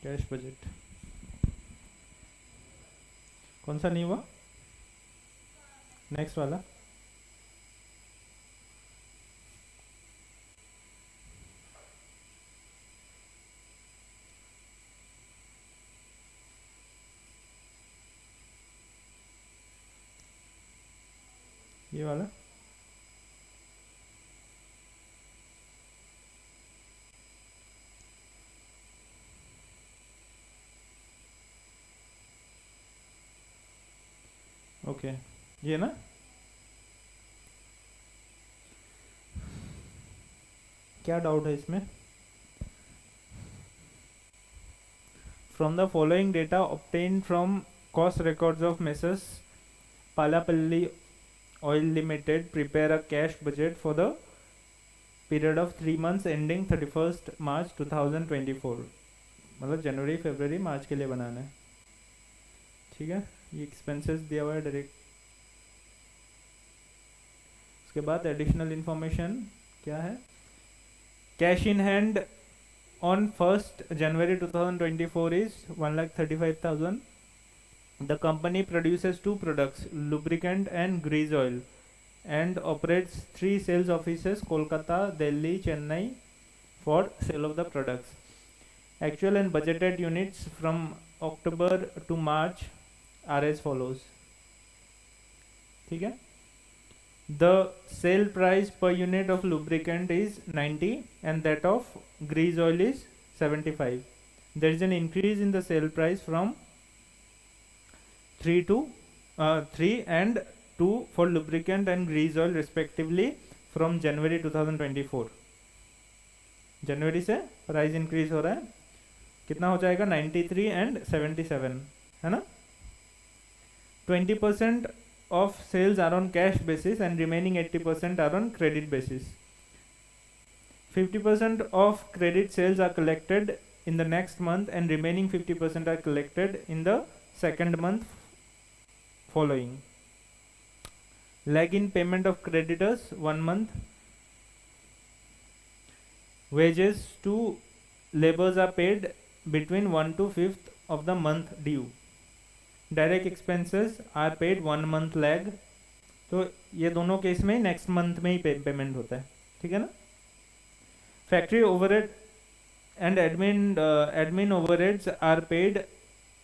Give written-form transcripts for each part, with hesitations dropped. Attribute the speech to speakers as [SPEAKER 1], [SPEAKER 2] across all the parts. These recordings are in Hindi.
[SPEAKER 1] कैश बजट कौन सा नहीं हुआ? नेक्स्ट वाला। ये वाला। ओके, ये ना। क्या डाउट है इसमें? From the following data obtained from cost records of messrs Palapalli oil limited, prepare a cash budget for the period of 3 months ending 31st March 2024। मतलब जनवरी फरवरी मार्च के लिए बनाना है, ठीक है। ये एक्सपेंसेस दिया हुआ है डायरेक्ट। उसके बाद एडिशनल इंफॉर्मेशन क्या है? Cash in hand on 1st January 2024 is 1,35,000. The company produces two products, lubricant and grease oil, and operates 3 sales offices, Kolkata, Delhi, Chennai, for sale of the products. Actual and budgeted units from October to March are as follows, ठीक है। The sale price per unit of lubricant is 90 and that of grease oil is 75. There is an increase in the sale price from 3 and 2 for lubricant and grease oil respectively from January 2024। जनवरी से प्राइस इंक्रीज हो रहा है, कितना हो जाएगा? 93 एंड 77, है ना। 20% of sales are on cash basis and remaining 80% are on credit basis. 50% of credit sales are collected in the next month and remaining 50% are collected in the second month following. Lag in payment of creditors 1 month. Wages to laborers are paid between 1 to 5th of the month due. Direct expenses are paid 1 month lag. तो ये दोनों केस में नेक्स्ट मंथ में ही पेमेंट होता है, ठीक है ना। Factory overhead and admin overheads are paid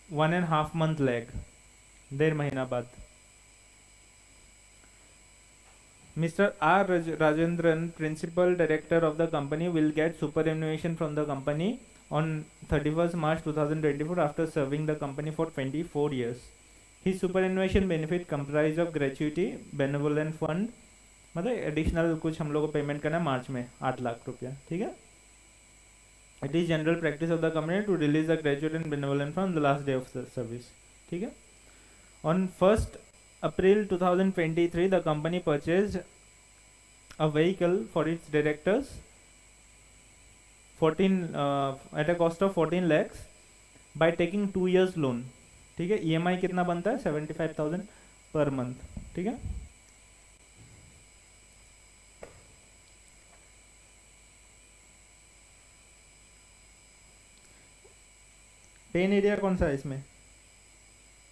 [SPEAKER 1] 1.5 month lag, 1.5 महीना बाद। Mr. R. Rajendran, Principal Director of the company, will get superannuation from the company on 31st March 2024 after serving the company for 24 years. His superannuation benefit comprise of gratuity, benevolent fund, मतलब एडिशनल कुछ हम लोग को पेमेंट करना है मार्च में 8 लाख रुपया, ठीक है। It is general practice of the company to release the graduate and benevolent fund the last day of service, ठीक है। On 1st April 2023, the company purchased a vehicle for its directors 14 at a cost of 14 lakhs by taking 2 years loan, ठीक है। EMI कितना बनता है? 75,000 पर मंथ, ठीक है। पेन एरिया कौन सा है इसमें?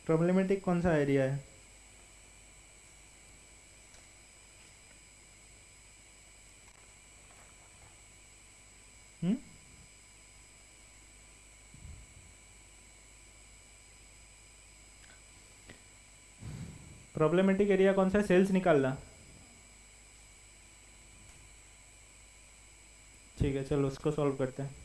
[SPEAKER 1] प्रॉब्लमेटिक कौन सा एरिया है? प्रॉब्लमेटिक एरिया कौन सा है? सेल्स निकालना, ठीक है। चलो उसको सॉल्व करते हैं।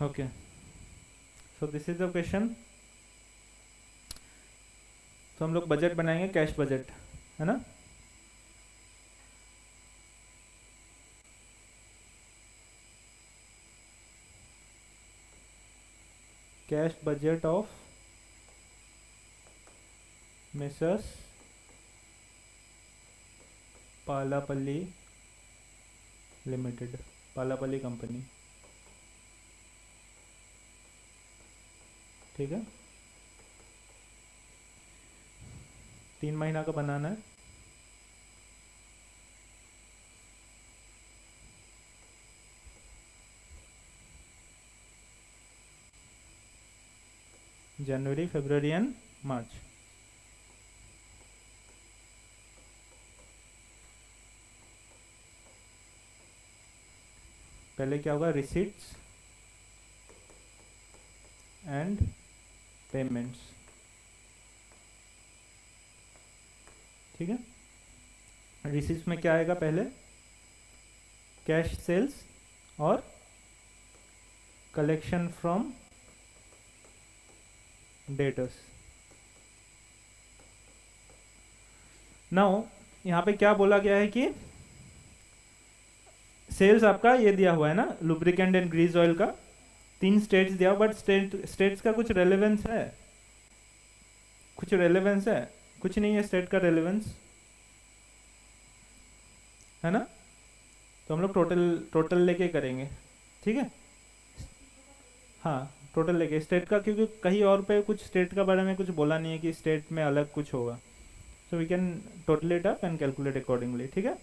[SPEAKER 1] Okay, so this is the question. तो हम लोग बजट बनाएंगे, कैश बजट, है ना। Cash budget of messrs Palapalli limited, Palapalli company, ठीक है। 3 महीना का बनाना है। जनवरी, फरवरी एंड मार्च। पहले क्या होगा, रिसीट्स एंड पेमेंट्स, ठीक है। रिसीट्स में क्या आएगा, पहले कैश सेल्स और कलेक्शन फ्रॉम डेटर्स। नाउ यहाँ पे क्या बोला गया है कि सेल्स आपका ये दिया हुआ है ना, लुब्रिकेंट एंड ग्रीस ऑयल का 3 स्टेट्स दिया, बट स्टेट्स का कुछ रेलेवेंस है, कुछ रेलेवेंस है, कुछ नहीं है स्टेट का रेलेवेंस, है ना। तो हम लोग टोटल लेके करेंगे, ठीक है। हाँ, टोटल लेके स्टेट का, क्योंकि कहीं और पे कुछ स्टेट का बारे में कुछ बोला नहीं है कि स्टेट में अलग कुछ होगा। So we can total it up and calculate accordingly, ठीक है।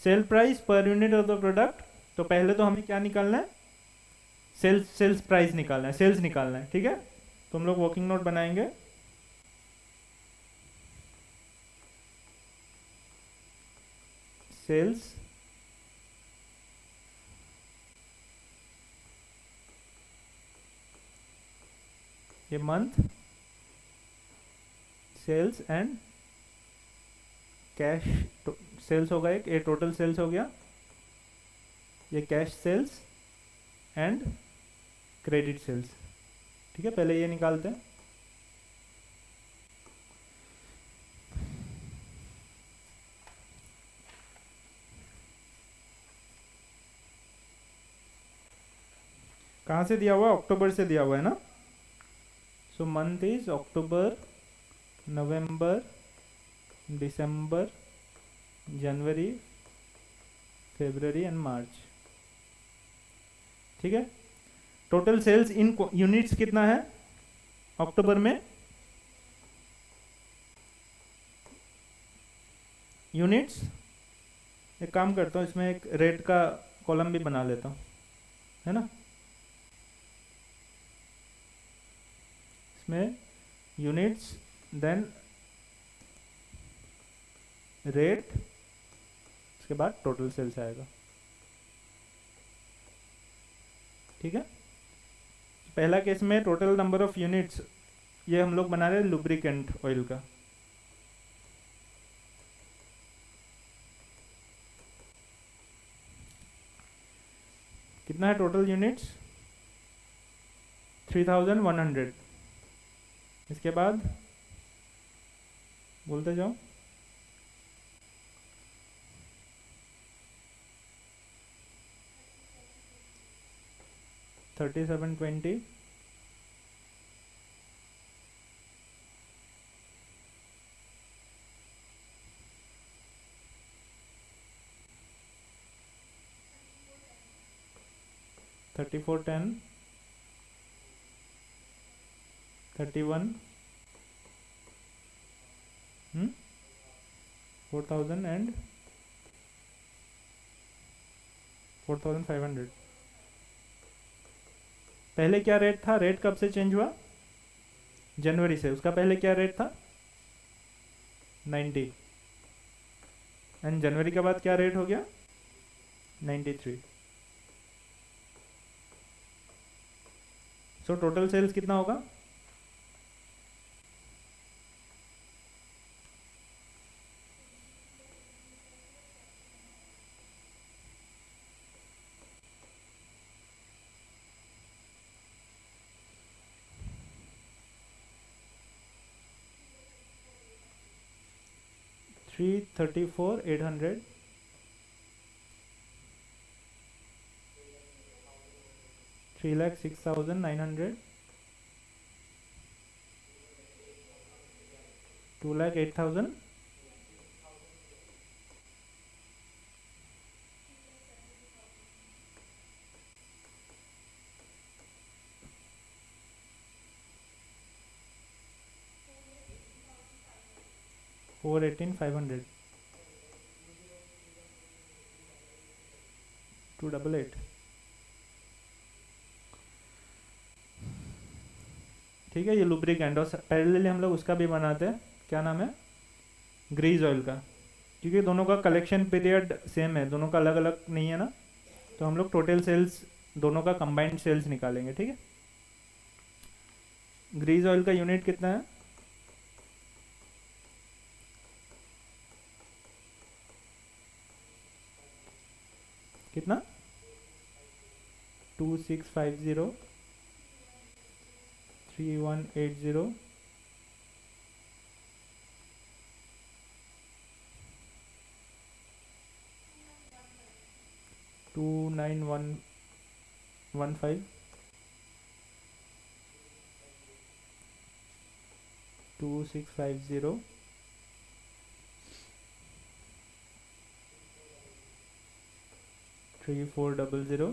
[SPEAKER 1] Sale price per unit of the product, तो पहले तो हमें क्या निकालना है, सेल्स प्राइस निकालना है, सेल्स निकालना है, ठीक है। तो हम लोग वर्किंग नोट बनाएंगे। सेल्स ये month, sales and cash, sales होगा एक, ये टोटल सेल्स हो गया, ये cash sales and credit sales, ठीक है। पहले ये निकालते हैं। कहाँ से दिया हुआ, अक्टूबर से दिया हुआ है ना। So month is October, November, December, January, February and March, ठीक है। टोटल सेल्स इन यूनिट्स कितना है अक्टूबर में, यूनिट्स। एक काम करता हूँ, इसमें एक रेट का कॉलम भी बना लेता हूँ, है ना। इसमें यूनिट्स, देन रेट, उसके बाद टोटल सेल्स आएगा, ठीक है। पहला केस में टोटल नंबर ऑफ यूनिट्स, ये हम लोग बना रहे हैं लुब्रिकेंट ऑयल का, कितना है टोटल यूनिट्स, 3100। इसके बाद बोलते जाओ, $37.20, $34.10, 31, 4000 and 4500। पहले क्या रेट था, रेट कब से चेंज हुआ, जनवरी से। उसका पहले क्या रेट था, 90, एंड जनवरी के बाद क्या रेट हो गया, 93। सो टोटल सेल्स कितना होगा, 334,800, 3,06,900, 2,08,000, 418,500, 288. ठीक है, ये लुब्रिकेंट। और पैरेलली हम लोग उसका भी बनाते हैं, क्या नाम है, ग्रीज ऑयल का, क्योंकि दोनों का कलेक्शन पीरियड सेम है, दोनों का अलग अलग नहीं है ना, तो हम लोग टोटल सेल्स दोनों का कंबाइंड सेल्स निकालेंगे। ठीक है, ग्रीज ऑयल का यूनिट कितना है, कितना, 2650, 3180, 29115, 2650, 3400,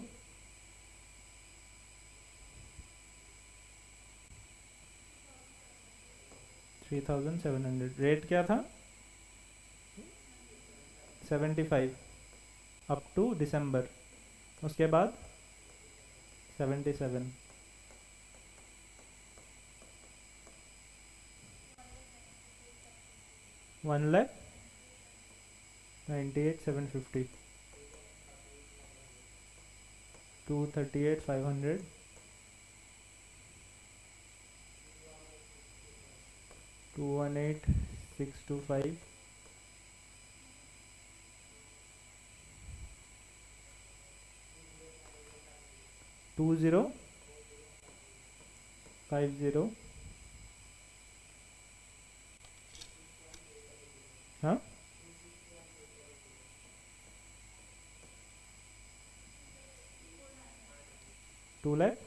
[SPEAKER 1] 3,700। रेट क्या था, 75 अप टू दिसंबर, उसके बाद 77, 1,98,750, 238,500, 218,625, 2050, हाँ, 2 लाख,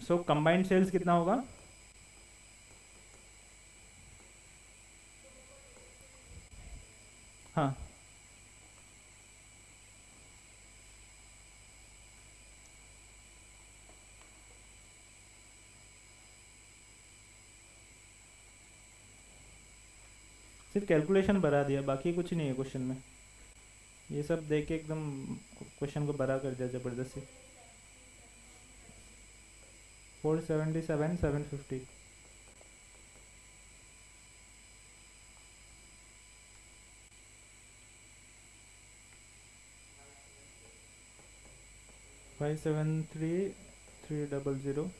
[SPEAKER 1] सो कंबाइंड सेल्स कितना होगा, हाँ, सिर्फ कैलकुलेशन बढ़ा दिया, बाकी कुछ नहीं है क्वेश्चन में, ये सब देख के एकदम क्वेश्चन को बड़ा कर दिया ज़बरदस्ती। 477,750, फाइव सेवन थ्री 300,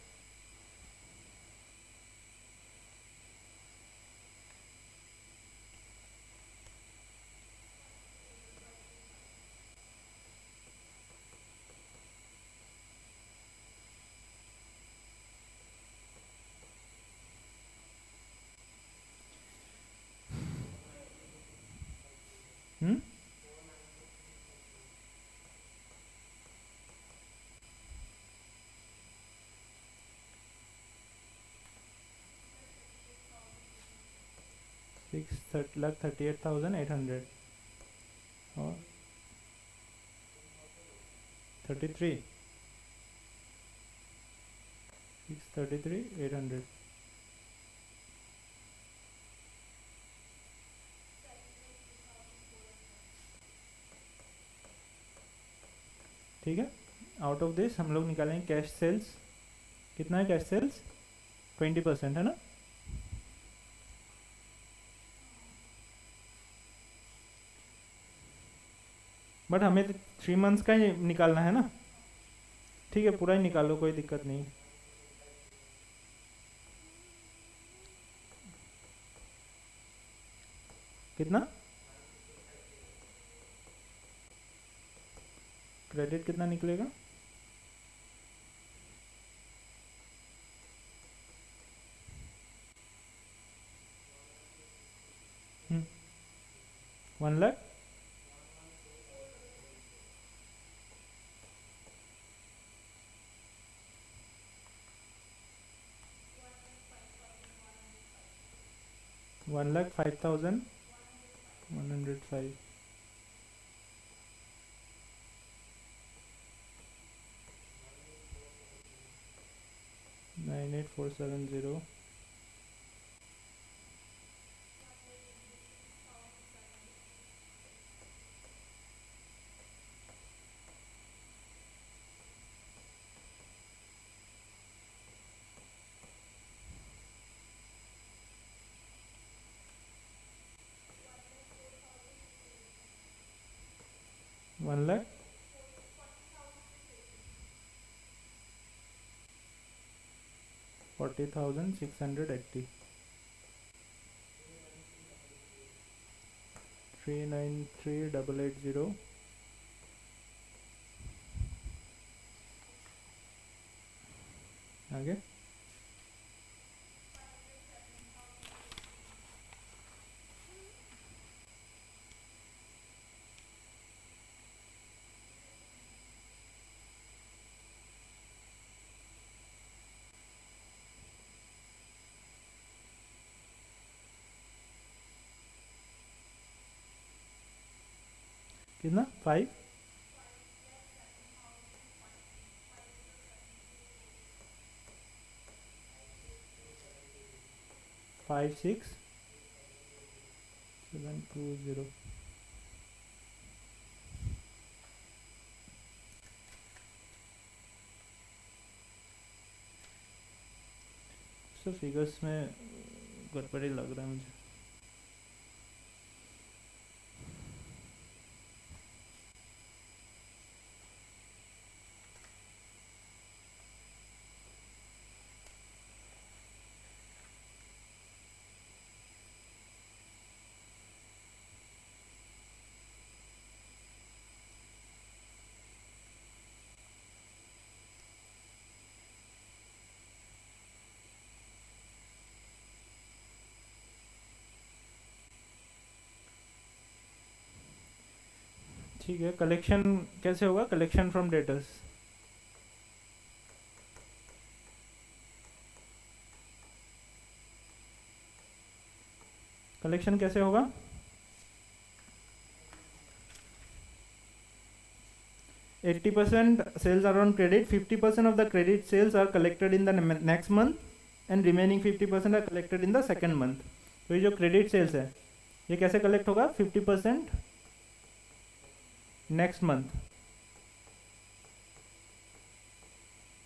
[SPEAKER 1] हम्म, $6,38,800 और 33, 633,800, ठीक है। आउट ऑफ दिस हम लोग निकालेंगे कैश सेल्स, कितना है कैश सेल्स, 20% है ना, बट हमें 3 मंथ्स का ही निकालना है ना, ठीक है, पूरा ही निकालो, कोई दिक्कत नहीं। कितना, क्रेडिट कितना निकलेगा? हम्म, 1 लाख 1,05,105 98470 1 लाख 40,680 393,880 आगे कितना 5 5,6,720 सर फिगर्स में गड़बड़ी लग रहा है मुझे। ठीक है, कलेक्शन कैसे होगा? कलेक्शन फ्रॉम डेटर्स, कलेक्शन कैसे होगा? 80% sales are on credit, 50% of the credit sales are collected in the next month and remaining 50% are collected in the second month. तो ये जो क्रेडिट सेल्स है ये कैसे कलेक्ट होगा? 50% नेक्स्ट मंथ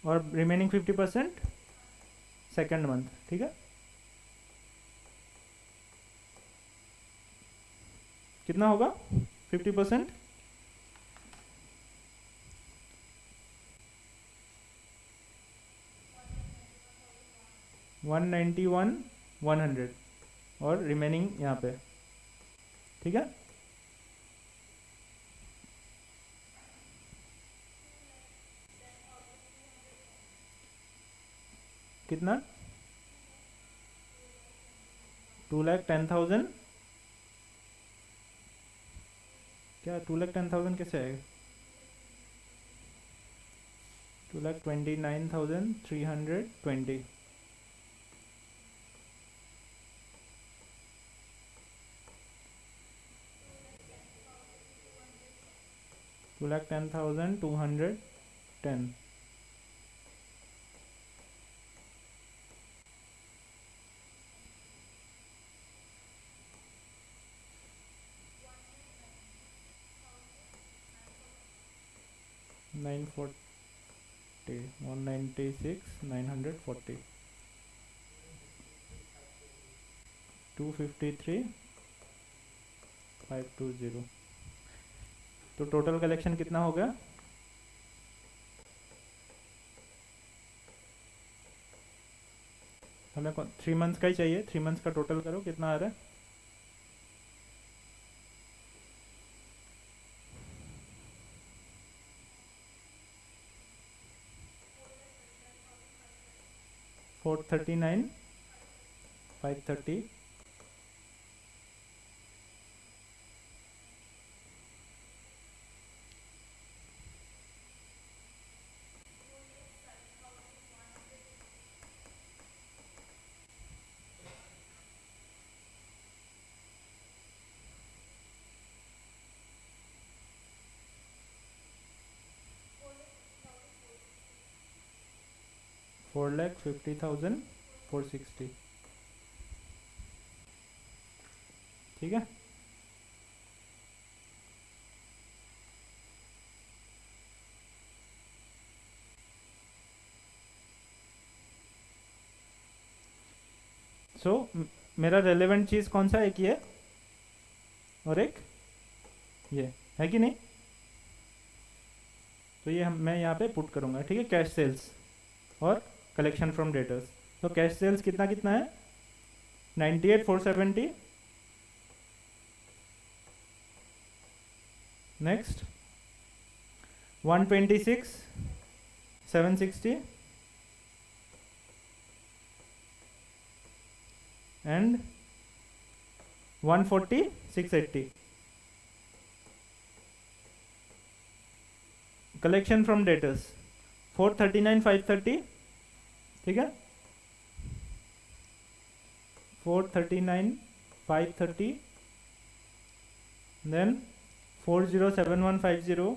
[SPEAKER 1] और रिमेनिंग 50% सेकेंड मंथ। ठीक है, कितना होगा 50%? 191,100 और रिमेनिंग यहाँ पे। ठीक है, कितना? 2,10,000। क्या 2,10,000 कैसे आएगा? 2,29,320। टू लाख 10,210। नाइन 196,940 253,520। तो टोटल कलेक्शन कितना हो गया? हमें 3 मंथ्स का ही चाहिए। 3 मंथ्स का टोटल करो, कितना आ रहा है? 439 530 4,50,000 460, ठीक है। मेरा रेलेवेंट चीज कौन सा, एक ये और एक ये है कि नहीं। तो ये मैं यहाँ पे पुट करूंगा, ठीक है। कैश सेल्स और कलेक्शन फ्रॉम डेटर्स। तो कैश सेल्स कितना कितना है, 98,470। Next 126,760 and 140,680। Collection from debtors 439,530, ठीक है। 439,530, देन 407150,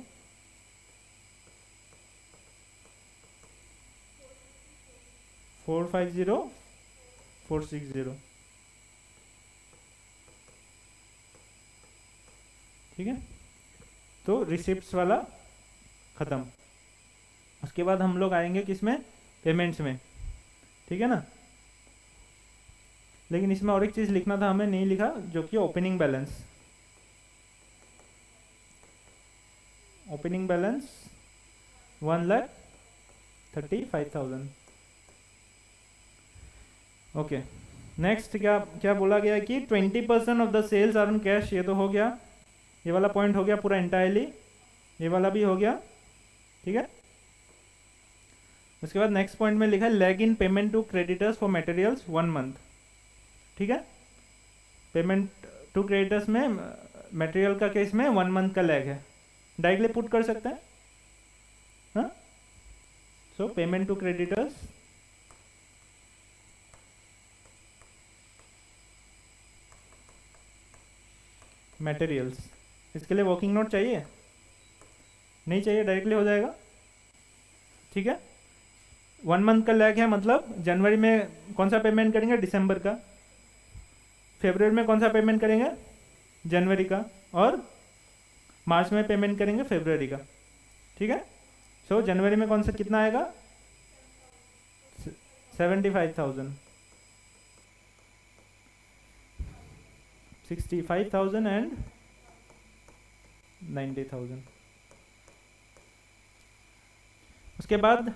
[SPEAKER 1] 450,460, ठीक है। तो रिसिप्ट्स वाला खत्म। उसके बाद हम लोग आएंगे किसमें, पेमेंट्स में, ठीक है ना। लेकिन इसमें और एक चीज लिखना था, हमें नहीं लिखा, जो कि opening balance. Opening balance 1,35,000। Okay, next क्या क्या बोला गया कि 20% of the sales are in cash. ये तो हो गया, ये वाला पॉइंट हो गया पूरा एंटायरली, ये वाला भी हो गया, ठीक है। उसके बाद नेक्स्ट पॉइंट में लिखा है lag in payment to creditors for materials 1 month, ठीक है। पेमेंट टू क्रेडिटर्स में मटेरियल का केस में 1 मंथ का लैग है, डायरेक्टली पुट कर सकते हैं, हाँ। So payment to creditors materials, इसके लिए वर्किंग नोट चाहिए, नहीं चाहिए, डायरेक्टली हो जाएगा, ठीक है। 1 मंथ का लैग है, मतलब जनवरी में कौन सा पेमेंट करेंगे, दिसंबर का। फरवरी में कौन सा पेमेंट करेंगे, जनवरी का। और मार्च में पेमेंट करेंगे फरवरी का, ठीक है। सो जनवरी में कौन सा कितना आएगा, 75,000, 65,000 एंड 90,000। उसके बाद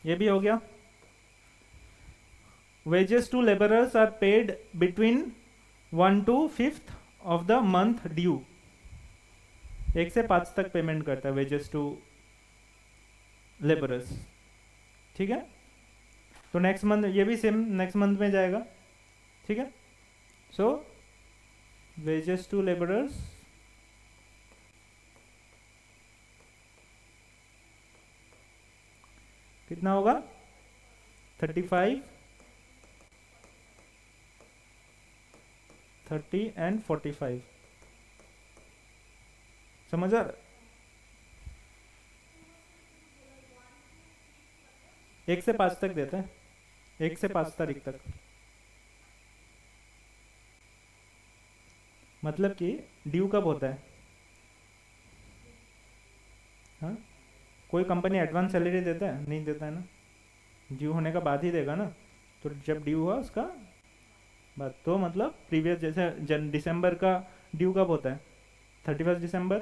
[SPEAKER 1] ये भी हो गया। Wages to labourers are paid between 1 to 5th of the month due. 1 से 5 तक पेमेंट करता है वेजेस टू लेबरर्स, ठीक है। तो नेक्स्ट मंथ ये भी सेम नेक्स्ट मंथ में जाएगा, ठीक है। सो वेजेस टू लेबरर्स कितना होगा, 35, 30 एंड 45। समझ आ रहा, 1 से 5 तक देते हैं, 1 से 5 तारीख तक। मतलब कि ड्यू कब होता है, हाँ। कोई कंपनी एडवांस सैलरी देता है, नहीं देता है ना, ड्यू होने का बाद ही देगा ना। तो जब ड्यू हुआ उसका बाद, तो मतलब प्रीवियस, जैसे दिसंबर का ड्यू कब होता है, 31 दिसंबर,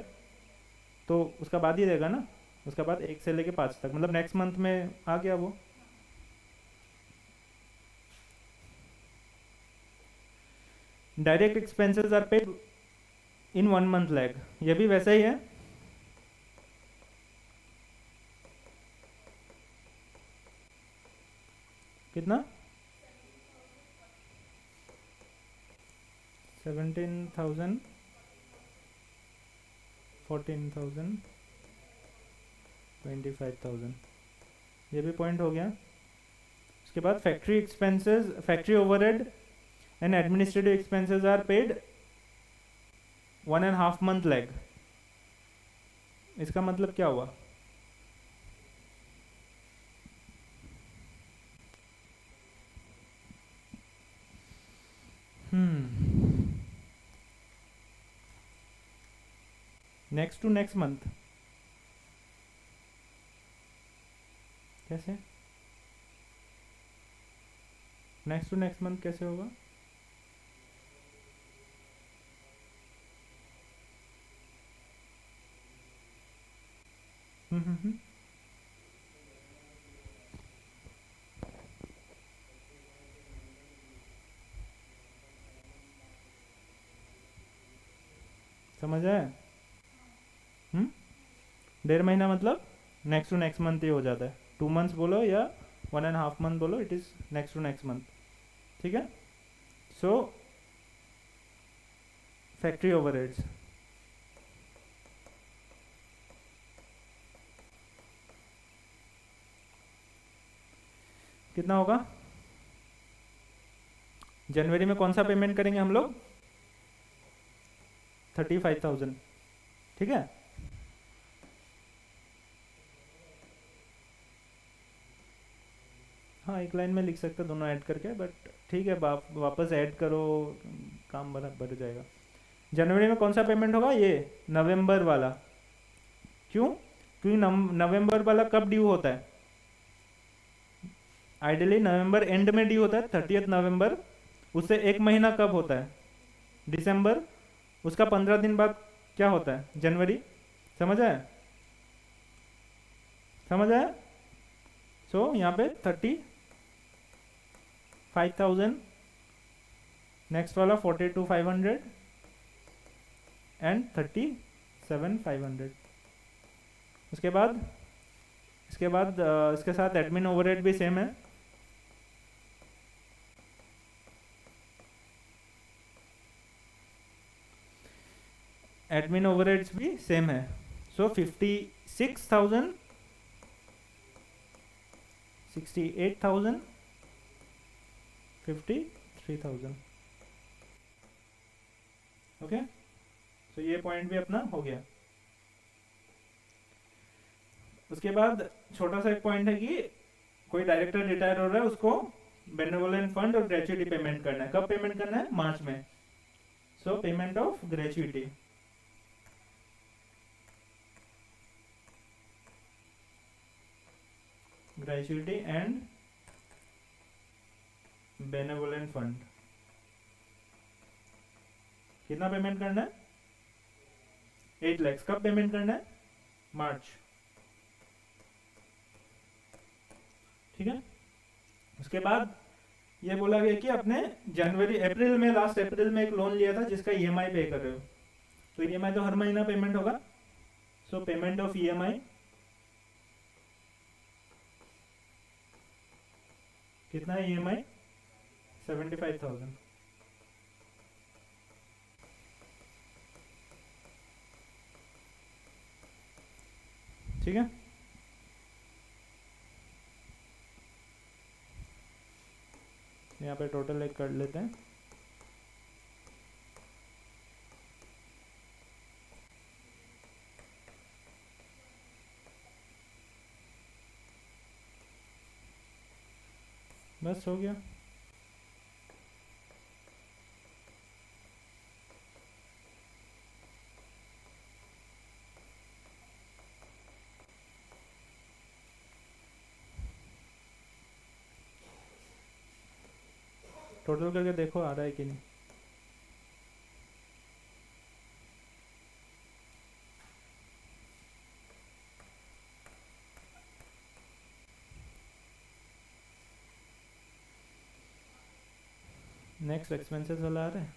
[SPEAKER 1] तो उसका बाद ही देगा ना। उसका बाद 1 से लेके 5 तक, मतलब नेक्स्ट मंथ में आ गया वो। Direct expenses are paid in 1 month lag, ये भी वैसा ही है। कितना? 17,000, 14,000, 25,000, ये भी पॉइंट हो गया। उसके बाद factory expenses, factory overhead and administrative expenses are paid 1.5 month lag. इसका मतलब क्या हुआ? नेक्स्ट टू नेक्स्ट मंथ कैसे? नेक्स्ट टू नेक्स्ट मंथ कैसे होगा? हम्म। समझ आया? 1.5 महीना मतलब नेक्स्ट टू नेक्स्ट मंथ ही हो जाता है। 2 months बोलो या 1.5 month बोलो, it is next to next month. ठीक है। सो फैक्ट्री ओवरहेड्स कितना होगा? जनवरी में कौन सा पेमेंट करेंगे हम लोग? 35,000। ठीक है। हाँ, एक लाइन में लिख सकते हो दोनों ऐड करके, बट ठीक है, वापस ऐड करो, काम बढ़ जाएगा। जनवरी में कौन सा पेमेंट होगा? ये नवंबर वाला। क्यों? क्योंकि नवंबर वाला कब ड्यू होता है? आइडियली नवंबर एंड में ड्यू होता है, 30th नवंबर। उससे एक महीना कब होता है? दिसंबर। उसका 15 दिन बाद क्या होता है? जनवरी। समझ आया? समझ आया? सो यहाँ पे 35,000, नेक्स्ट वाला 42,500 एंड 37,500। उसके बाद इसके साथ एडमिन ओवरहेड भी सेम है। एडमिन ओवरहेड्स भी सेम है। सो 56,000, 68,000, 53,000। ओके, तो ये पॉइंट भी अपना हो गया। उसके बाद छोटा सा एक पॉइंट है कि कोई डायरेक्टर रिटायर हो रहा है, उसको बेनेवोलेंट फंड और ग्रेचुइटी पेमेंट करना है। कब पेमेंट करना है? मार्च में। सो payment of gratuity, gratuity and benevolent fund. कितना पेमेंट करना है? 8 lakhs। कब पेमेंट करना है? मार्च। ठीक है। उसके बाद ये बोला गया कि अपने अप्रैल में, लास्ट अप्रैल में एक लोन लिया था जिसका ईएमआई पे कर रहे हो, तो ईएमआई तो हर महीना पेमेंट होगा। सो पेमेंट ऑफ ईएमआई कितना है? ईएमआई 75,000। ठीक है। यहाँ पे टोटल एक कर लेते हैं। बस हो गया। टोटल करके देखो आ रहा है कि नहीं। नेक्स्ट एक्सपेंसेस वाला आ रहा है।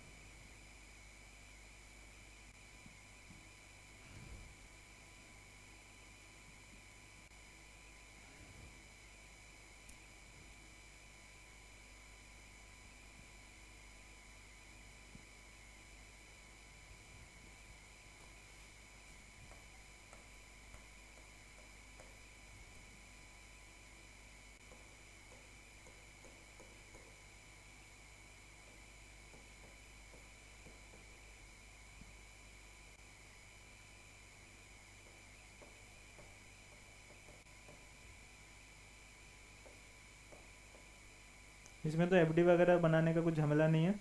[SPEAKER 1] इसमें तो एफडी वगैरह बनाने का कुछ झमेला नहीं है,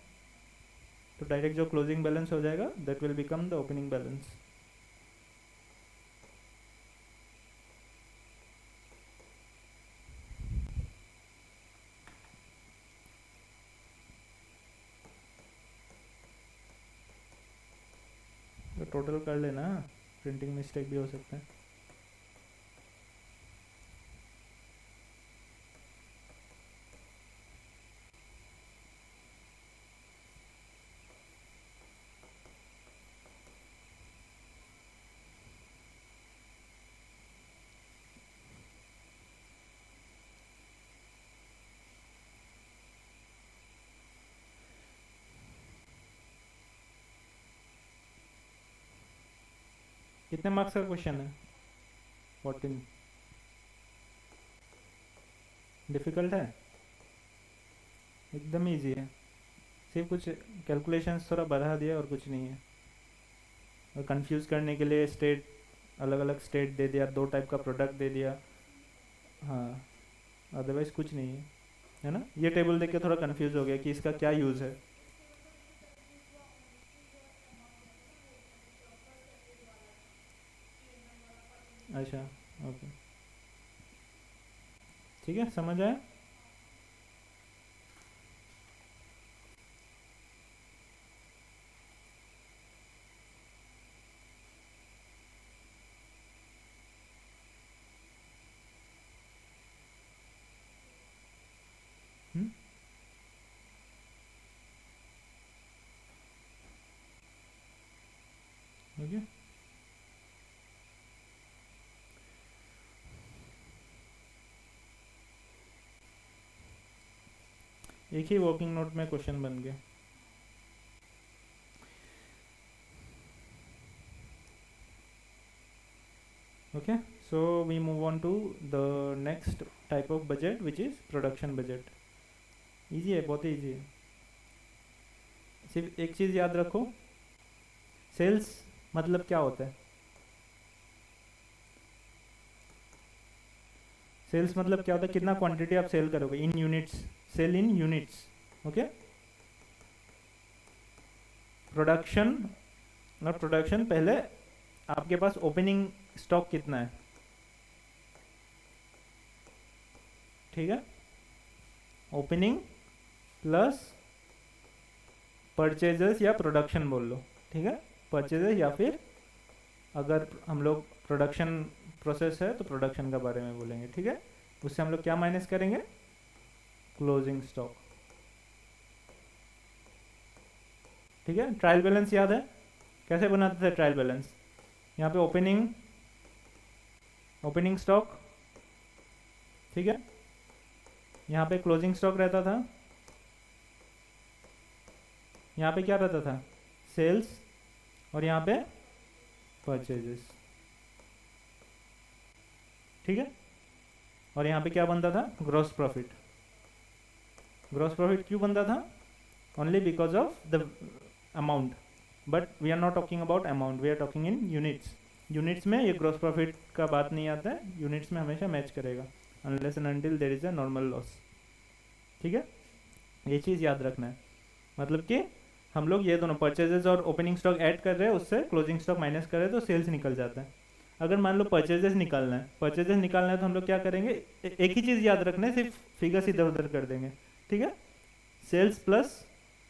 [SPEAKER 1] तो डायरेक्ट जो क्लोजिंग बैलेंस हो जाएगा that will become the opening balance. तो टोटल कर लेना, प्रिंटिंग मिस्टेक भी हो सकता है। कितने मार्क्स का क्वेश्चन है? 14। डिफ़िकल्ट है? एकदम इजी है, सिर्फ कुछ कैलकुलेशंस थोड़ा बढ़ा दिया और कुछ नहीं है। और कंफ्यूज करने के लिए स्टेट, अलग अलग स्टेट दे दिया, 2 टाइप का प्रोडक्ट दे दिया। हाँ, अदरवाइज कुछ नहीं है ना। ये टेबल देख के थोड़ा कंफ्यूज हो गया कि इसका क्या यूज़ है। अच्छा, ओके, ठीक है, समझ आया। ओके, एक ही वर्किंग नोट में क्वेश्चन बन गया। Okay, so we move on to the next type of budget which is production budget. Easy है, बहुत ही इजी है। सिर्फ एक चीज़ याद रखो, सेल्स मतलब क्या होता है? सेल्स मतलब क्या होता है? कितना क्वांटिटी आप सेल करोगे इन यूनिट्स, सेल इन यूनिट्स। ओके, प्रोडक्शन और प्रोडक्शन, पहले आपके पास ओपनिंग स्टॉक कितना है, ठीक है। ओपनिंग प्लस परचेजेस या प्रोडक्शन बोल लो, ठीक है। परचेजेस या फिर अगर हम लोग प्रोडक्शन प्रोसेस है तो प्रोडक्शन के बारे में बोलेंगे, ठीक है। उससे हम लोग क्या माइनस करेंगे? क्लोजिंग स्टॉक, ठीक है। ट्रायल बैलेंस याद है कैसे बनाते थे? ट्रायल बैलेंस, यहाँ पे ओपनिंग स्टॉक, ठीक है। यहाँ पे क्लोजिंग स्टॉक रहता था, यहाँ पे क्या रहता था? सेल्स, और यहाँ पे परचेजेस, ठीक है। और यहाँ पे क्या बनता था? Gross profit. ग्रॉस प्रॉफिट क्यों बनता था? Only because of the amount, but we are not talking about amount, we are talking in units. Units में ये ग्रॉस प्रॉफिट का बात नहीं आता है, यूनिट्स में हमेशा मैच करेगा unless and until there is a normal loss, ठीक है। ये चीज़ याद रखना है, मतलब कि हम लोग ये दोनों परचेजेस और ओपनिंग स्टॉक ऐड कर रहे हैं, उससे क्लोजिंग स्टॉक माइनस कर रहे हैं तो सेल्स निकल जाता है। अगर मान लो परचेजेस निकालना है तो हम लोग क्या करेंगे? एक ही चीज़ याद रखना है, सिर्फ फिगर्स इधर उधर कर देंगे, ठीक है। सेल्स प्लस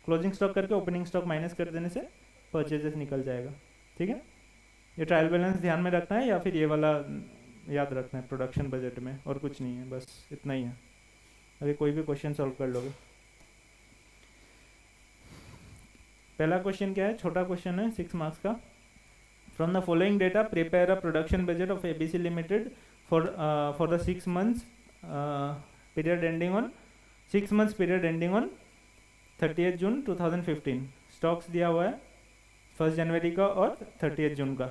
[SPEAKER 1] क्लोजिंग स्टॉक करके ओपनिंग स्टॉक माइनस कर देने से परचेजेस निकल जाएगा, ठीक है। ये ट्रायल बैलेंस ध्यान में रखना है या फिर ये वाला याद रखना है प्रोडक्शन बजट में, और कुछ नहीं है, बस इतना ही है। अभी कोई भी क्वेश्चन सॉल्व कर लोगे। पहला क्वेश्चन क्या है? छोटा क्वेश्चन है, 6 मार्क्स का। From the following data prepare a production budget of ABC limited for the 6 months period ending on 30th June 2015। Stocks दिया हुआ है 1 जनवरी का और 30th जून का,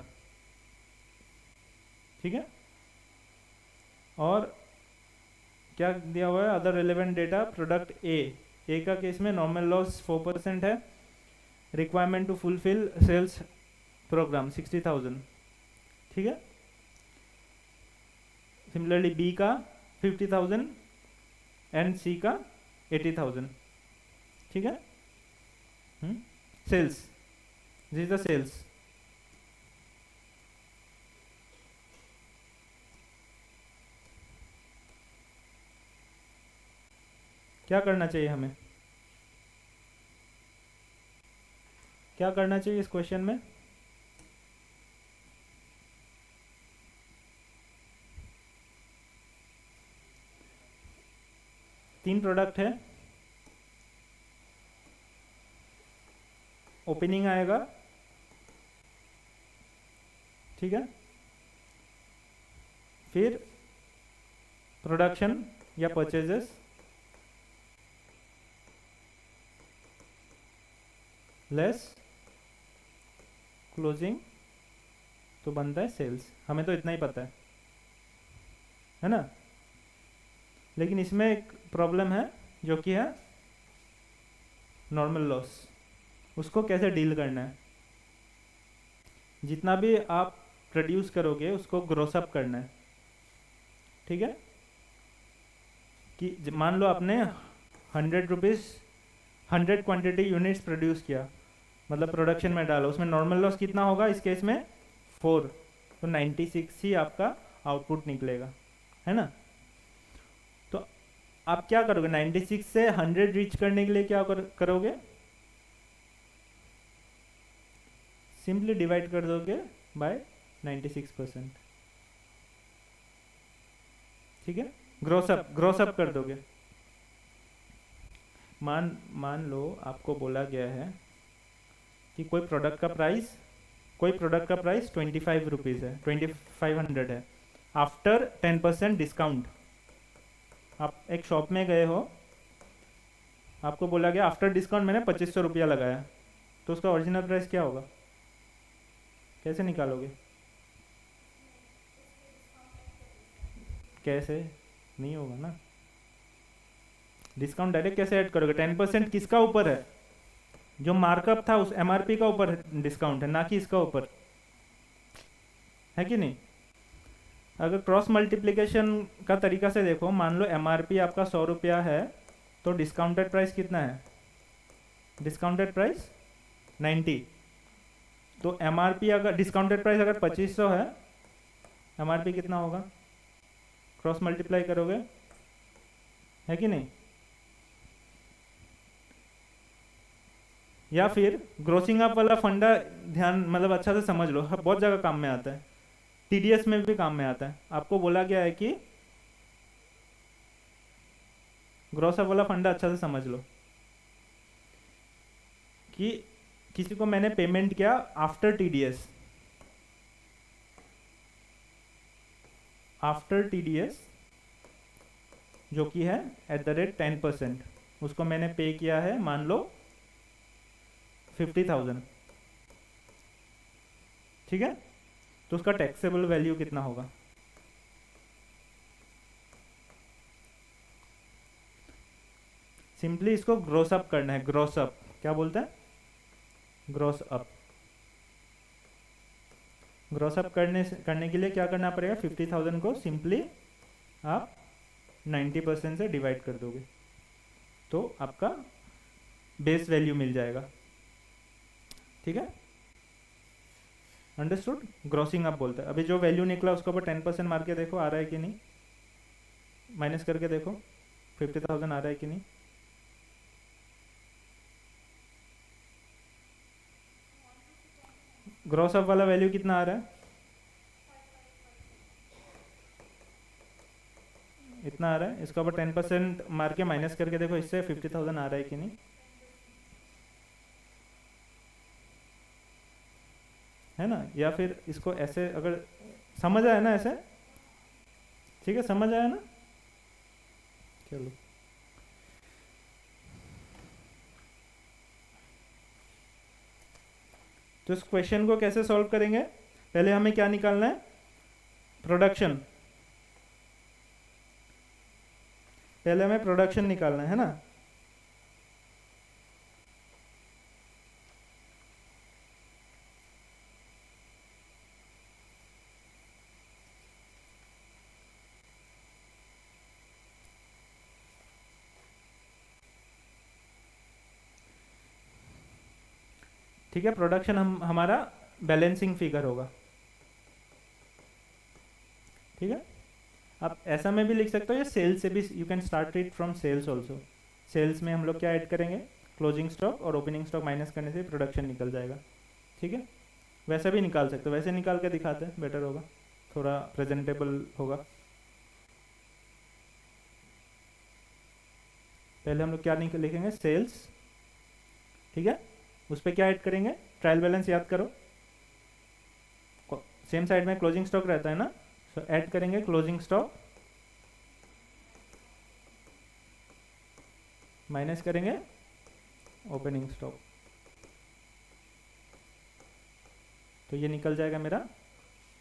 [SPEAKER 1] ठीक है। और क्या दिया हुआ है? Other relevant data, product A का केस में नॉर्मल लॉस 4% है, requirement to fulfil sales program 60,000, ठीक है। सिमिलरली बी का 50,000 एंड सी का 80,000, ठीक है। Sales, this is the sales. क्या करना चाहिए हमें, क्या करना चाहिए इस क्वेश्चन में? तीन प्रोडक्ट है, ओपनिंग आएगा, ठीक है, फिर प्रोडक्शन या परचेजेस, लेस क्लोजिंग, तो बनता है सेल्स। हमें तो इतना ही पता है ना। लेकिन इसमें एक प्रॉब्लम है जो कि है नॉर्मल लॉस। उसको कैसे डील करना है? जितना भी आप प्रोड्यूस करोगे उसको ग्रोस अप करना है, ठीक है। कि मान लो आपने 100 रुपीज़ 100 क्वांटिटी यूनिट्स प्रोड्यूस किया, मतलब प्रोडक्शन में डाला, उसमें नॉर्मल लॉस कितना होगा इस केस में? 4, तो 96 ही आपका आउटपुट निकलेगा, है ना। तो आप क्या करोगे? 96 से 100 रीच करने के लिए क्या करोगे? सिंपली डिवाइड कर दोगे बाय 96%, ठीक है। ग्रोस अप कर दोगे। मान लो आपको बोला गया है कि कोई प्रोडक्ट का प्राइस 25 रुपीज़ है, 2500 है। आफ्टर 10% डिस्काउंट, आप एक शॉप में गए हो, आपको बोला गया आफ्टर डिस्काउंट मैंने 2500 रुपया लगाया, तो उसका ओरिजिनल प्राइस क्या होगा? कैसे निकालोगे? कैसे? नहीं होगा ना। डिस्काउंट डायरेक्ट कैसे ऐड करोगे? 10% किसका ऊपर है? जो मार्कअप था उस एमआरपी का ऊपर डिस्काउंट है, ना कि इसका ऊपर, है कि नहीं। अगर क्रॉस मल्टीप्लिकेशन का तरीका से देखो, मान लो एमआरपी आपका 100 रुपया है, तो डिस्काउंटेड प्राइस कितना है? डिस्काउंटेड प्राइस 90, तो एमआरपी अगर डिस्काउंटेड प्राइस अगर 2500 है, एमआरपी कितना होगा? क्रॉस मल्टीप्लाई करोगे, है कि नहीं। या फिर ग्रोसिंग अप वाला फंडा ध्यान, मतलब अच्छा से समझ लो, बहुत जगह काम में आता है, टीडीएस में भी काम में आता है। आपको बोला गया है कि ग्रोस अप वाला फंडा अच्छा से समझ लो कि किसी को मैंने पेमेंट किया आफ्टर टीडीएस, जो कि है @10%, उसको मैंने पे किया है मान लो 50,000, ठीक है। तो उसका टैक्सेबल वैल्यू कितना होगा? सिंपली इसको ग्रोस अप करना है। ग्रोस अप क्या बोलते हैं? Gross up. ग्रोस अप करने के लिए क्या करना पड़ेगा? 50,000 को सिंपली आप 90% से डिवाइड कर दोगे, तो आपका बेस वैल्यू मिल जाएगा, ठीक है। अंडरस्टूड? ग्रोसिंग अप बोलते हैं। अभी जो वैल्यू निकला उसके ऊपर 10% मार के देखो आ रहा है कि नहीं, माइनस करके देखो 50,000 आ रहा है कि नहीं। ग्रॉस अप वाला वैल्यू कितना आ रहा है? इतना आ रहा है। इसके ऊपर 10% मार के माइनस करके देखो इससे 50,000 आ रहा है कि नहीं, है ना। या फिर इसको ऐसे, अगर समझ आया ना ऐसे, ठीक है, समझ आया ना। चलो, तो इस क्वेश्चन को कैसे सॉल्व करेंगे? पहले हमें क्या निकालना है? प्रोडक्शन। पहले हमें प्रोडक्शन निकालना है ना। ठीक है, प्रोडक्शन हमारा बैलेंसिंग फिगर होगा, ठीक है। आप ऐसा में भी लिख सकते हो या सेल्स से भी, you can start it from sales also. Sales में हम लोग क्या ऐड करेंगे, क्लोजिंग स्टॉक और ओपनिंग स्टॉक माइनस करने से प्रोडक्शन निकल जाएगा, ठीक है। वैसा भी निकाल सकते हो, वैसे निकाल के दिखाते हैं, बेटर होगा, थोड़ा प्रेजेंटेबल होगा। पहले हम लोग क्या लिखेंगे, सेल्स, ठीक है। उस पर क्या ऐड करेंगे, ट्रायल बैलेंस याद करो, सेम साइड में क्लोजिंग स्टॉक रहता है ना, तो ऐड करेंगे क्लोजिंग स्टॉक माइनस करेंगे ओपनिंग स्टॉक, तो ये निकल जाएगा मेरा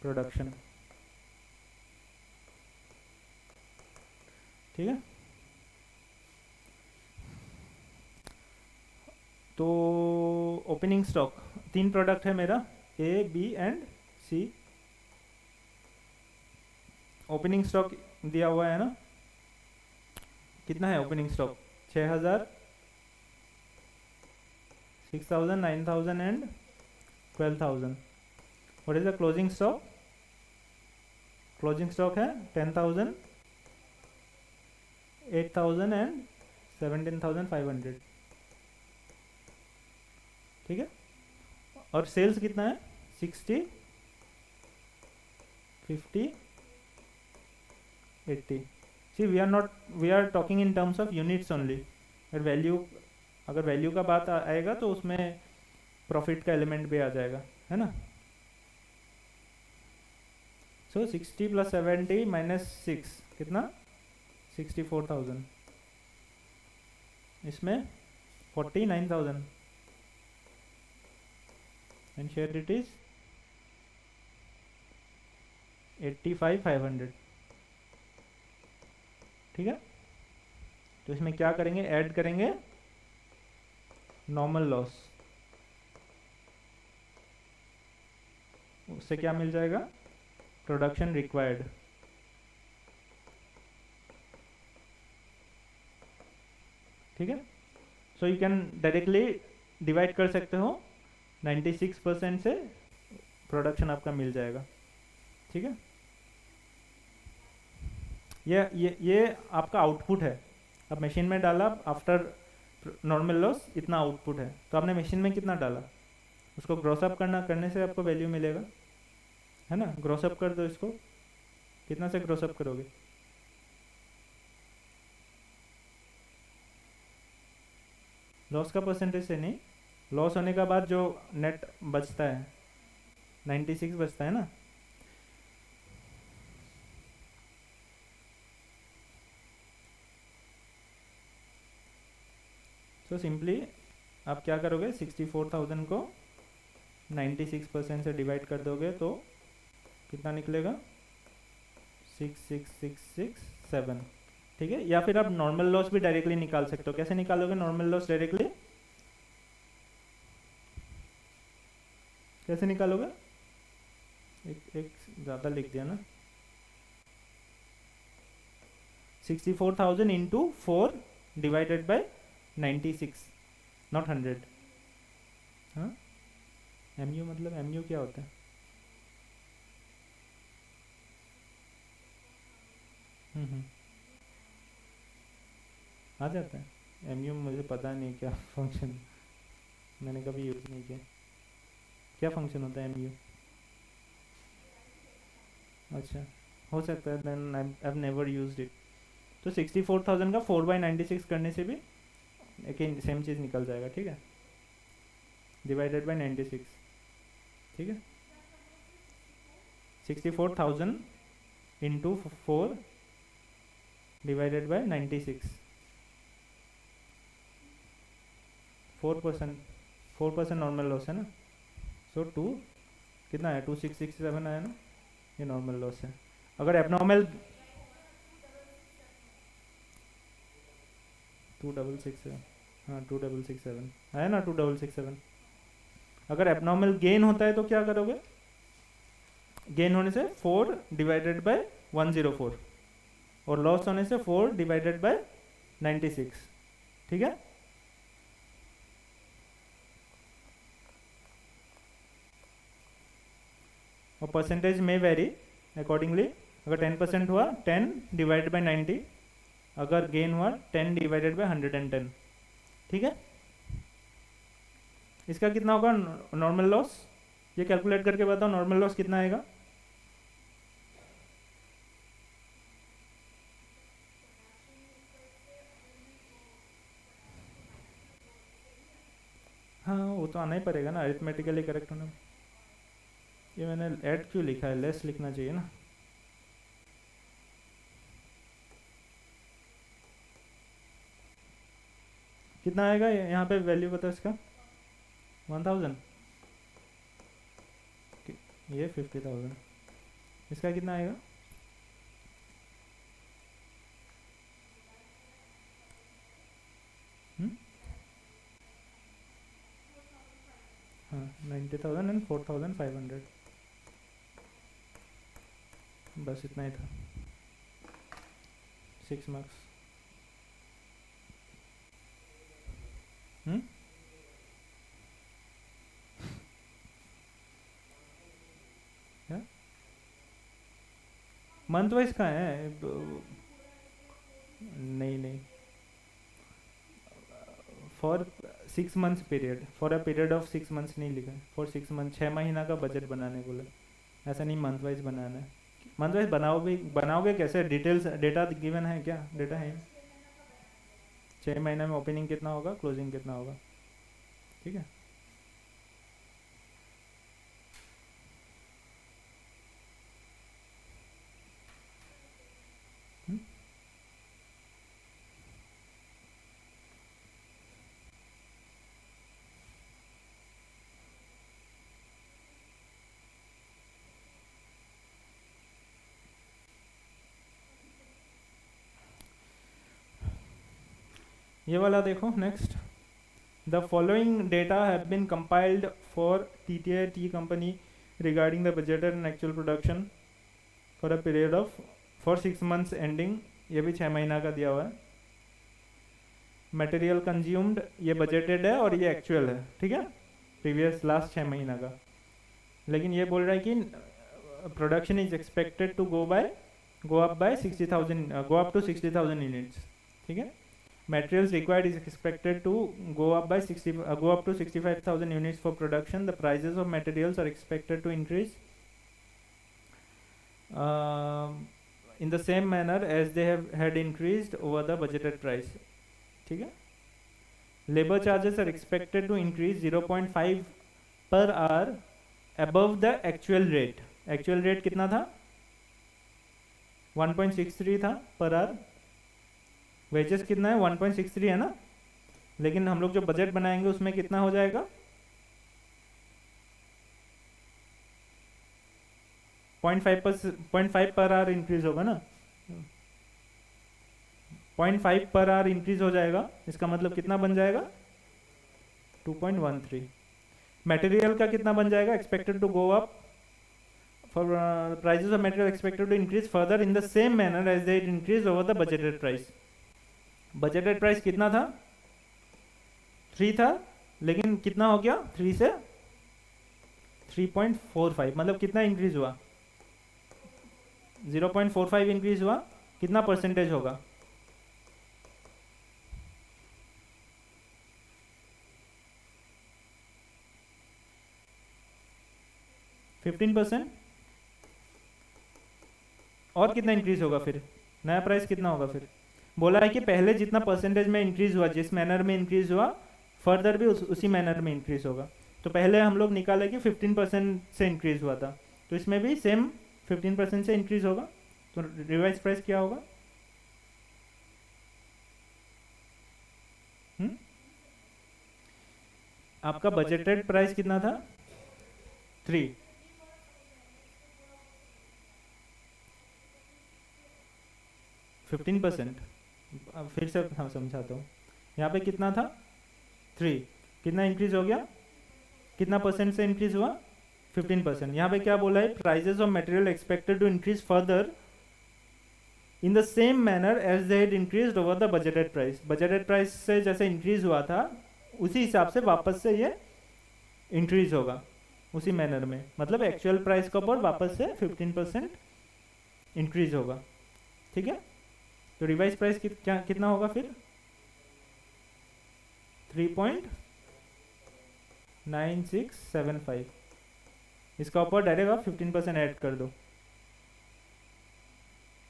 [SPEAKER 1] प्रोडक्शन, ठीक है। तो ओपनिंग स्टॉक 3 प्रोडक्ट है मेरा, A B and C. Opening stock दिया हुआ है ना, कितना है opening stock, 6000, 6000, 9000 and 12000। What is the closing stock, closing stock है 10,000, 8,000 एंड 17,500, ठीक है। और सेल्स कितना है, 60, 50, 80। So we are talking in terms of units only. अगर वैल्यू का बात आएगा तो उसमें प्रॉफिट का एलिमेंट भी आ जाएगा, है ना। सो 60 + 70 - 6 कितना, 64,000, इसमें 49,000 एंड शेयर इट इज 85,500, ठीक है। तो इसमें क्या करेंगे, ऐड करेंगे नॉर्मल लॉस, उससे क्या मिल जाएगा, प्रोडक्शन रिक्वायर्ड, ठीक है। So you can directly divide कर सकते हो, 96% से प्रोडक्शन आपका मिल जाएगा, ठीक है। ये आपका आउटपुट है, अब मशीन में डाला, आफ्टर नॉर्मल लॉस इतना आउटपुट है, तो आपने मशीन में कितना डाला, उसको ग्रॉस अप करने से आपको वैल्यू मिलेगा, है ना। ग्रॉस अप कर दो इसको, कितना से ग्रॉस अप करोगे, लॉस का परसेंटेज से नहीं, लॉस होने का बाद जो नेट बचता है 96 बचता है ना, तो सिंपली आप क्या करोगे, 64,000 को 96% से डिवाइड कर दोगे तो कितना निकलेगा, 66,667, ठीक है। या फिर आप नॉर्मल लॉस भी डायरेक्टली निकाल सकते हो। कैसे निकालोगे नॉर्मल लॉस डायरेक्टली, कैसे निकालोगे, एक ज़्यादा लिख दिया ना, 64,000 इंटू 4 डिवाइडेड बाय 96, नॉट 100। हाँ, MU मतलब MU क्या होता है, आ जाता है MU, मुझे पता नहीं क्या फंक्शन, मैंने कभी यूज़ नहीं किया, क्या फंक्शन होता है MU, अच्छा हो सकता है, then I have never used it. तो 64,000 का 4/96 करने से भी एक सेम चीज़ निकल जाएगा, ठीक है, डिवाइडेड बाय 96, ठीक है। 64,000 into 4 divided by 96, 4% normal loss है ना, सो 2 कितना है, 2667 आया ना, ये नॉर्मल लॉस है। अगर एबनॉर्मल 2667, हाँ 2667 आया ना, 2667। अगर एबनॉर्मल गेन होता है तो क्या करोगे, गेन होने से 4 डिवाइडेड बाय 104 और लॉस होने से 4 डिवाइडेड बाय 96, ठीक है। और परसेंटेज में वेरी अकॉर्डिंगली। अगर 10% हुआ 10 डिवाइडेड बाई 90, अगर गेन हुआ 10 डिवाइडेड बाई 110। ठीक है, इसका कितना होगा नॉर्मल लॉस, ये कैलकुलेट करके बताओ नॉर्मल लॉस कितना आएगा। हाँ वो तो आना ही पड़ेगा ना, अरिथमेटिकली करेक्ट होना। ये मैंने ऐड क्यों लिखा है, लेस लिखना चाहिए ना। कितना आएगा यहाँ पे वैल्यू बताओ इसका, 1000, ये 50,000, इसका कितना आएगा। हाँ 90,000 एंड 4,500, बस इतना ही था, 6 मार्क्स। मंथ वाइज कहाँ है, नहीं for 6 months period, for a period of 6 months नहीं लिखा है, फॉर 6 मंथ 6 महीना का बजट बनाने बोला, ऐसा नहीं मंथ वाइज बनाना है। मंथ वाइज बनाओगे कैसे, डिटेल्स डेटा गिवन है क्या, डेटा है 6 महीने में ओपनिंग कितना होगा, क्लोजिंग कितना होगा। ठीक है, ये वाला देखो next. The following data have been compiled for TTI T company regarding the budgeted and actual production for a period of for 6 months ending, ये भी 6 महीना का दिया हुआ है। मटेरियल कंज्यूम्ड ये बजटेड है और ये एक्चुअल है, ठीक है, प्रीवियस लास्ट 6 महीना का। लेकिन ये बोल रहा है कि production is expected to go up by 60,000, go up to 60,000 units. ठीक है, materials required is expected to go up to 65,000 units for production. The prices of materials are expected to increase in the same manner as they had increased over the budgeted price. ठीक है, labor charges are expected to increase 0.5 per hour above the actual rate. Actual rate कितना था, 1.63 था per hour। वेजेस कितना है, 1.63 है ना, लेकिन हम लोग जो बजट बनाएंगे उसमें कितना हो जाएगा, 0.5 पर आवर इंक्रीज होगा ना, 0.5 पर आवर इंक्रीज हो जाएगा। इसका मतलब कितना बन जाएगा, 2.13। मटेरियल का कितना बन जाएगा, expected to go up for prices of material expected to increase further in the same manner as they increase over the budgeted price. Budgeted price कितना था, 3 था, लेकिन कितना हो गया 3 से 3.45, मतलब कितना इंक्रीज हुआ, 0.45 इंक्रीज हुआ। कितना परसेंटेज होगा, 15%। और कितना इंक्रीज होगा फिर, नया प्राइस कितना होगा फिर। बोला है कि पहले जितना परसेंटेज में इंक्रीज हुआ, जिस मैनर में इंक्रीज हुआ, फर्दर भी उसी मैनर में इंक्रीज होगा। तो पहले हम लोग निकाले कि 15% से इंक्रीज हुआ था, तो इसमें भी सेम 15% से इंक्रीज होगा। तो रिवाइज प्राइस क्या होगा, आपका बजटेड प्राइस कितना था, 3। फिर से हाँ समझाता हूँ, यहाँ पे कितना था 3, कितना इंक्रीज हो गया, कितना परसेंट से इंक्रीज हुआ, 15%। यहाँ पे क्या बोला है, prices of material expected to increase further in the same manner as they had increased over the budgeted price. Budgeted price से जैसे इंक्रीज हुआ था उसी हिसाब से वापस से ये इंक्रीज होगा। उसी मैनर में, मतलब एक्चुअल प्राइस के ऊपर वापस से 15% इंक्रीज होगा। ठीक है, तो रिवाइज प्राइस कितना होगा फिर 3.9675। इसका ऊपर डायरेक्ट आप 15% ऐड कर दो,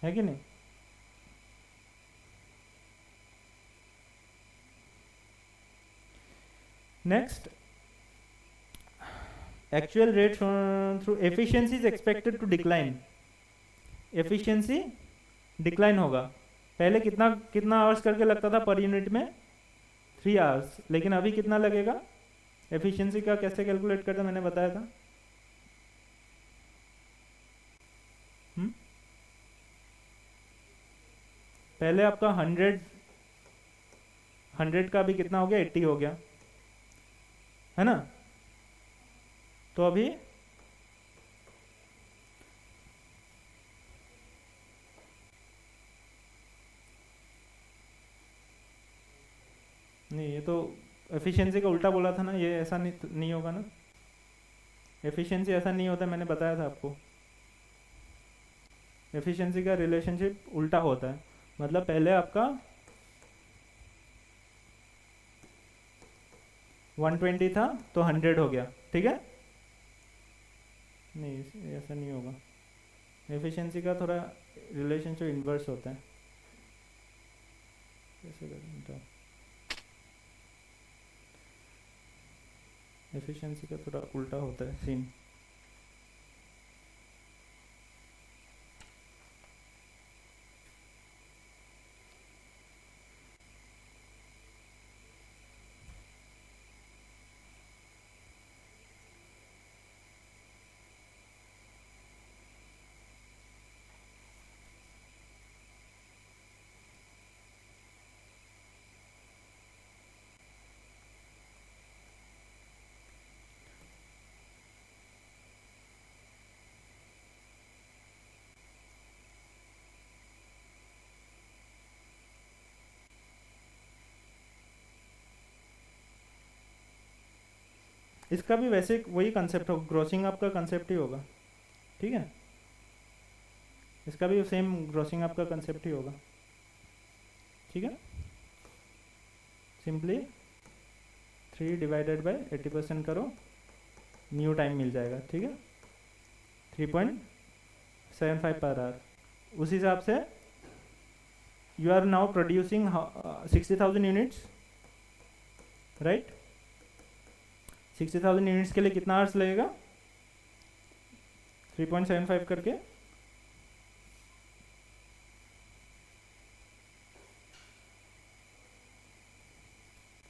[SPEAKER 1] है कि नहीं। Next, actual rate through efficiency is expected to decline. Efficiency decline होगा। पहले कितना कितना आवर्स करके लगता था पर यूनिट में 3 आवर्स, लेकिन अभी कितना लगेगा। एफिशिएंसी का कैसे कैलकुलेट करते मैंने बताया था। पहले आपका 100 का अभी कितना हो गया 80 हो गया, है ना। तो अभी नहीं, ये तो एफिशिएंसी का उल्टा बोला था ना, ये ऐसा नहीं होगा ना। एफिशिएंसी ऐसा नहीं होता, मैंने बताया था आपको। एफिशिएंसी का रिलेशनशिप उल्टा होता है, मतलब पहले आपका 120 था तो 100 हो गया, ठीक है। नहीं, ऐसा नहीं होगा। एफिशिएंसी का थोड़ा रिलेशनशिप इन्वर्स होता है। कैसे करें तो, एफिशिएंसी का थोड़ा उल्टा होता है सीन। इसका भी वैसे वही कंसेप्ट होगा, ग्रोसिंग आपका कंसेप्ट ही होगा, ठीक है। इसका भी सेम ग्रोसिंग आपका कंसेप्ट ही होगा, ठीक है। सिंपली 3 डिवाइडेड बाय 80% करो, न्यू टाइम मिल जाएगा, ठीक है। 3.75 पर आवर। उस हिसाब से you are now producing 60,000 units, right. 60,000 units के लिए कितना आवर्स लगेगा 3.75 करके,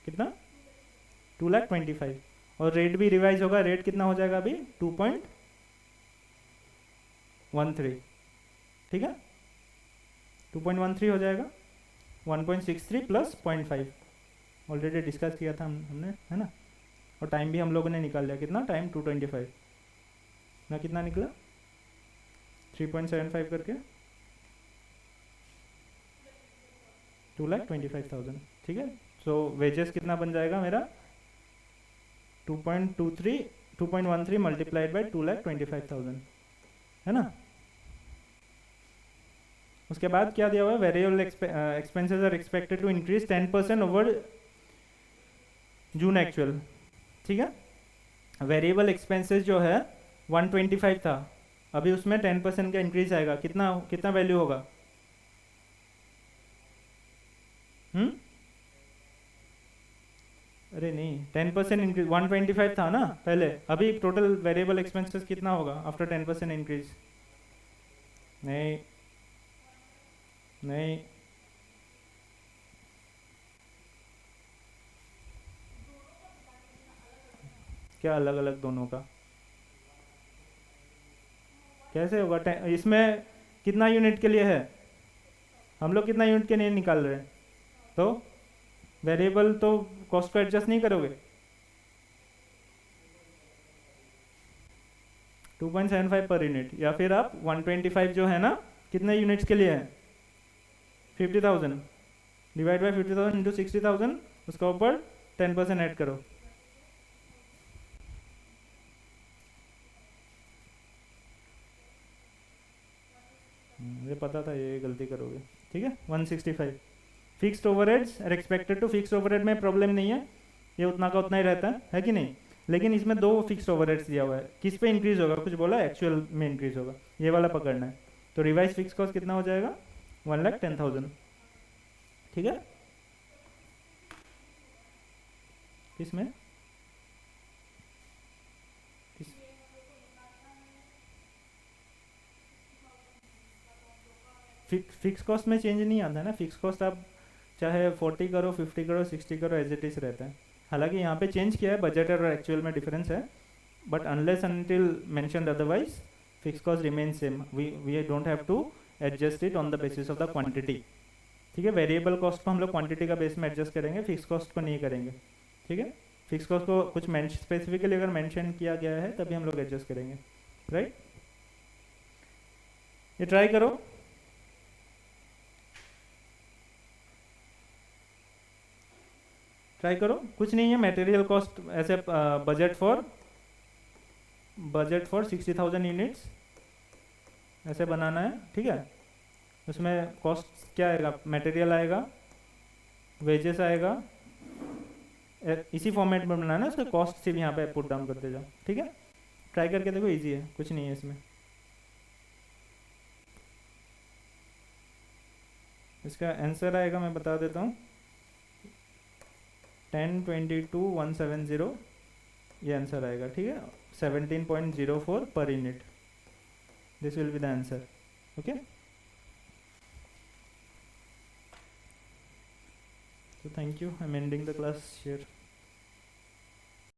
[SPEAKER 1] कितना 2,25,000। और रेट भी रिवाइज होगा, रेट कितना हो जाएगा अभी 2.13, ठीक है। 2.13 हो जाएगा, 1.63 प्लस 0.5 ऑलरेडी डिस्कस किया था हमने, है ना। और टाइम भी हम लोगों ने निकाल लिया, कितना टाइम 225 ना, कितना निकला 3.75 करके 2,25,000, ठीक है। सो वेजेस कितना बन जाएगा मेरा 2.13 मल्टीप्लाइड बाई 2,25,000, है ना। उसके बाद क्या दिया हुआ है, variable expenses are expected to increase 10% over June actual, ठीक है। वेरिएबल एक्सपेंसेस जो है 125 था, अभी उसमें 10% का इंक्रीज आएगा, कितना कितना वैल्यू होगा। अरे नहीं, 10% इंक्रीज, 125 था ना पहले, अभी टोटल वेरिएबल एक्सपेंसेस कितना होगा आफ्टर 10% इंक्रीज। नहीं नहीं, क्या अलग अलग दोनों का कैसे होगा। इसमें कितना यूनिट के लिए है, हम लोग कितना यूनिट के लिए निकाल रहे हैं, तो वेरिएबल तो कॉस्ट को एडजस्ट नहीं करोगे। 2.75 पर यूनिट, या फिर आप 125 जो है ना कितने यूनिट्स के लिए है 50,000, डिवाइड बाय 50,000 इंटू 60,000, उसका ऊपर 10% ऐड करो, मुझे पता था ये गलती करोगे। ठीक है, 165। Fixed overheads are expected to, fixed overhead में प्रॉब्लम नहीं है, ये उतना का उतना ही रहता है कि नहीं। लेकिन इसमें दो फिक्स्ड ओवरहेड्स दिया हुआ है, किस पे इंक्रीज होगा कुछ बोला, एक्चुअल में इंक्रीज होगा, ये वाला पकड़ना है। तो रिवाइज फिक्स कॉस्ट कितना हो जाएगा, 1,10,000। ठीक है, किसमें फिक्स कॉस्ट में चेंज नहीं आता है ना। फिक्स कॉस्ट आप चाहे 40 करो, 50 करो, 60 करो, एज इट इज रहता है। हालांकि यहाँ पे चेंज किया है, बजट और एक्चुअल में डिफरेंस है, but unless until mentioned otherwise fix cost remain same. We don't have to adjust it on the basis of the quantity. ठीक है, वेरिएबल कॉस्ट को हम लोग क्वांटिटी का बेस में एडजस्ट करेंगे, फिक्स कॉस्ट को नहीं करेंगे। ठीक है, फिक्स कॉस्ट को कुछ स्पेसिफिकली अगर मेंशन किया गया है तभी हम लोग एडजस्ट करेंगे। राइट, ये ट्राई करो। ट्राई करो, कुछ नहीं है। मटेरियल कॉस्ट ऐसे बजट फॉर 60,000 यूनिट्स ऐसे बनाना है। ठीक है, उसमें कॉस्ट क्या आएगा, मटेरियल आएगा, वेजेस आएगा, इसी फॉर्मेट में बनाना है। उसका कॉस्ट सिर्फ यहाँ पे पुट डाउन करते जाओ। ठीक है, ट्राई करके देखो, इजी है, कुछ नहीं है इसमें। इसका आंसर आएगा, मैं बता देता हूँ, 1022,170 ये आंसर आएगा। ठीक है, 17.04 per unit, this will be the answer. Okay, so thank you, I'm ending the class here.